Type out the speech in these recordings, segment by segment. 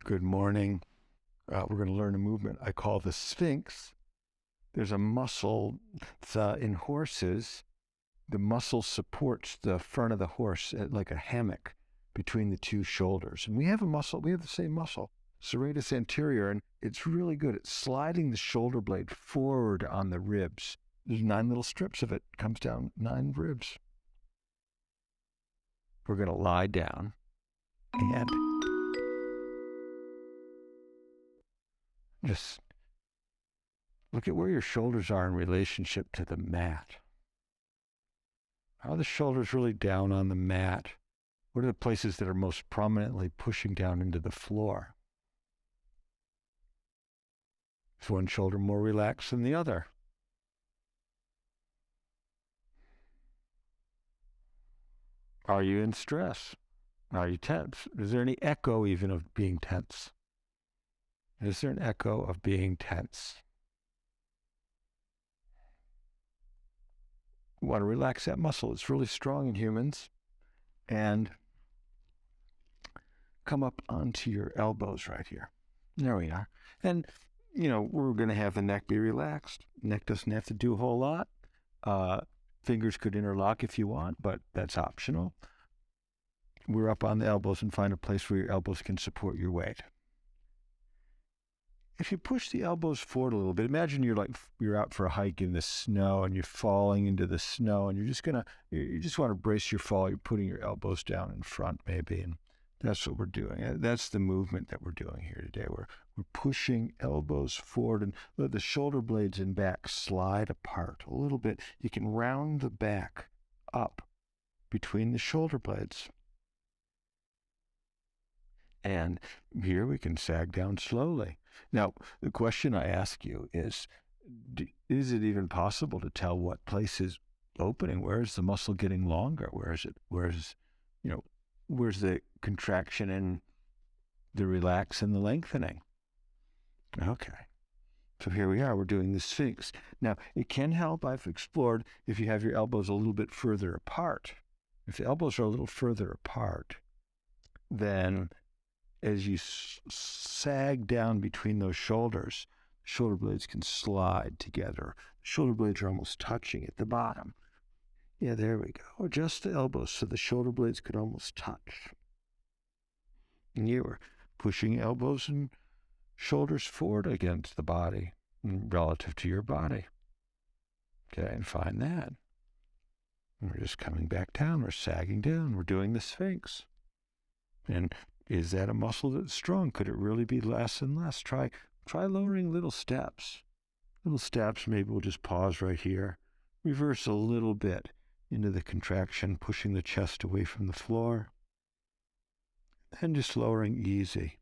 Good morning. We're going to learn a movement I call the Sphinx. There's a muscle in horses. The muscle supports the front of the horse like a hammock between the two shoulders. And we have the same muscle, Serratus Anterior, and it's really good at sliding the shoulder blade forward on the ribs. There's 9 little strips of it. Comes down 9 ribs. We're going to lie down and just look at where your shoulders are in relationship to the mat. How are the shoulders really down on the mat? What are the places that are most prominently pushing down into the floor? Is one shoulder more relaxed than the other? Are you in stress? Are you tense? Is there any echo even of being tense? Is there an echo of being tense? You want to relax that muscle. It's really strong in humans. And come up onto your elbows right here. There we are. And, we're going to have the neck be relaxed. Neck doesn't have to do a whole lot. Fingers could interlock if you want, but that's optional. We're up on the elbows and find a place where your elbows can support your weight. If you push the elbows forward a little bit, imagine you're out for a hike in the snow and you're falling into the snow and you just want to brace your fall. You're putting your elbows down in front maybe, and that's what we're doing. That's the movement that we're doing here today. We're pushing elbows forward and let the shoulder blades and back slide apart a little bit. You can round the back up between the shoulder blades. And here we can sag down slowly. Now, the question I ask you is it even possible to tell what place is opening? Where is the muscle getting longer? Where's the contraction and the relax and the lengthening? Okay. So here we are. We're doing the Sphinx. Now, it can help, I've explored, if you have your elbows a little bit further apart. If the elbows are a little further apart, then as you sag down between those shoulders, shoulder blades can slide together. The shoulder blades are almost touching at the bottom. Yeah, there we go. Adjust the elbows so the shoulder blades could almost touch. And you were pushing elbows and shoulders forward against the body relative to your body. Okay, and find that. And we're just coming back down. We're sagging down. We're doing the Sphinx. And is that a muscle that's strong? Could it really be less and less? Try lowering little steps. Little steps, maybe we'll just pause right here. Reverse a little bit into the contraction, pushing the chest away from the floor. And just lowering easy.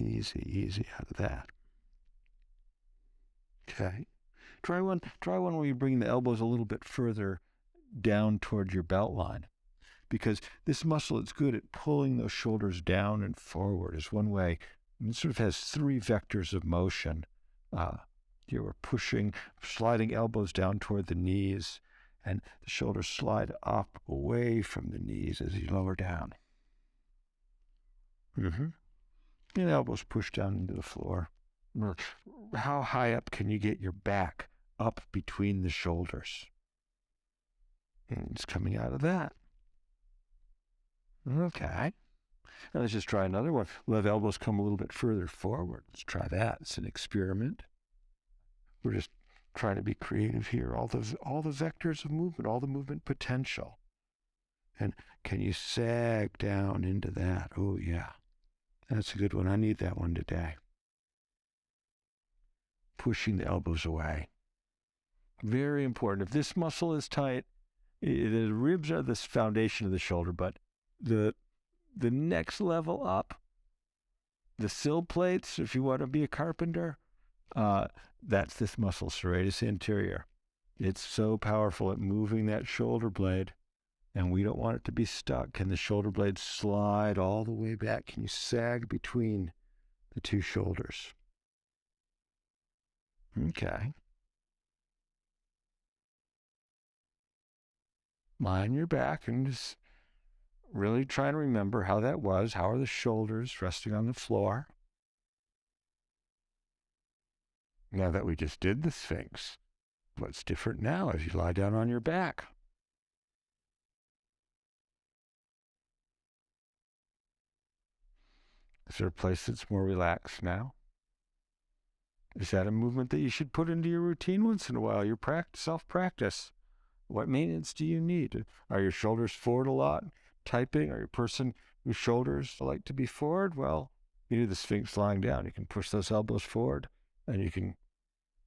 Easy out of that. Okay. Try one where you bring the elbows a little bit further down towards your belt line. Because this muscle is good at pulling those shoulders down and forward is one way. And it sort of has 3 vectors of motion. You were sliding elbows down toward the knees, and the shoulders slide up away from the knees as you lower down. And elbows push down into the floor. How high up can you get your back up between the shoulders? And it's coming out of that. Okay. Now let's just try another one. We'll have elbows come a little bit further forward. Let's try that. It's an experiment. We're just trying to be creative here. All the vectors of movement, all the movement potential. And can you sag down into that? Oh, yeah. That's a good one. I need that one today. Pushing the elbows away. Very important. If this muscle is tight, the ribs are the foundation of the shoulder, but the next level up, the sill plates, if you want to be a carpenter, that's this muscle, serratus anterior. It's so powerful at moving that shoulder blade, and we don't want it to be stuck. Can the shoulder blade slide all the way back? Can you sag between the 2 shoulders? Okay. Lie on your back and just really try and remember how that was. How are the shoulders resting on the floor? Now that we just did the Sphinx, what's different now as you lie down on your back? Is there a place that's more relaxed now? Is that a movement that you should put into your routine once in a while, your self-practice? What maintenance do you need? Are your shoulders forward a lot? Typing? Are you a person whose shoulders like to be forward? Well, you do the Sphinx lying down. You can push those elbows forward, and you can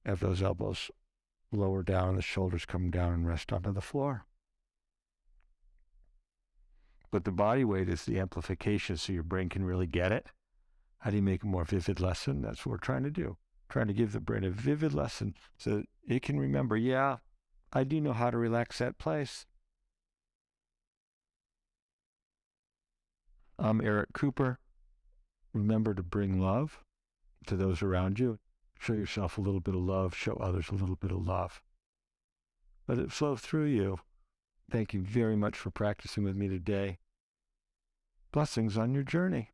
have those elbows lower down and the shoulders come down and rest onto the floor. But the body weight is the amplification so your brain can really get it. How do you make a more vivid lesson? That's what we're trying to do. Trying to give the brain a vivid lesson so that it can remember, yeah, I do know how to relax that place. I'm Eric Cooper. Remember to bring love to those around you. Show yourself a little bit of love. Show others a little bit of love. Let it flow through you. Thank you very much for practicing with me today. Blessings on your journey.